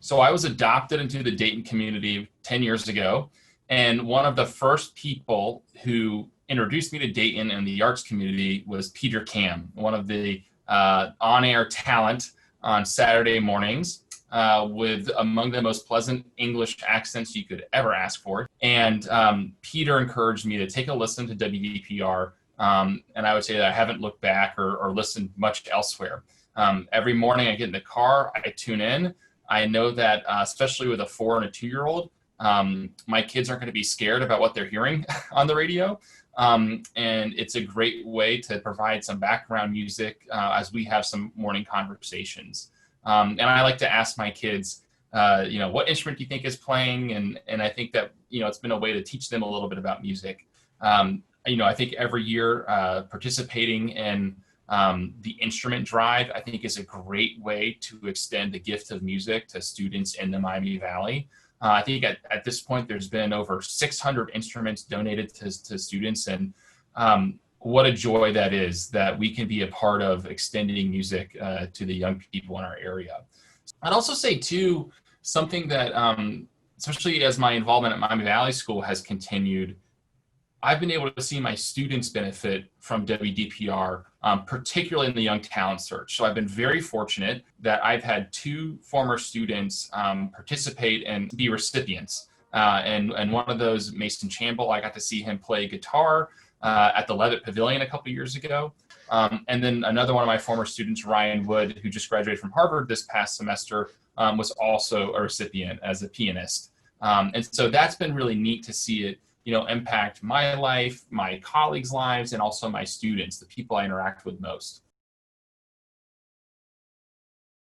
So I was adopted into the Dayton community 10 years ago. And one of the first people who introduced me to Dayton and the arts community was Peter Cam, one of the on-air talent on Saturday mornings, with among the most pleasant English accents you could ever ask for. And Peter encouraged me to take a listen to WDPR. And I would say that I haven't looked back or listened much elsewhere. Every morning I get in the car, I tune in. I know that, especially with a 4 and a 2-year-old, my kids aren't going to be scared about what they're hearing on the radio. And it's a great way to provide some background music as we have some morning conversations. And I like to ask my kids, what instrument do you think is playing? And I think that, it's been a way to teach them a little bit about music. I think every year participating in the instrument drive, I think, is a great way to extend the gift of music to students in the Miami Valley. I think at this point, there's been over 600 instruments donated to students. And what a joy that is, that we can be a part of extending music to the young people in our area. I'd also say, too, something that, especially as my involvement at Miami Valley School has continued, I've been able to see my students benefit from WDPR, particularly in the Young Talent Search. So I've been very fortunate that I've had 2 former students participate and be recipients. And one of those, Mason Chamble, I got to see him play guitar at the Levitt Pavilion a couple years ago. And then another one of my former students, Ryan Wood, who just graduated from Harvard this past semester, was also a recipient as a pianist. And so that's been really neat to see it, impact my life, my colleagues' lives, and also my students, the people I interact with most.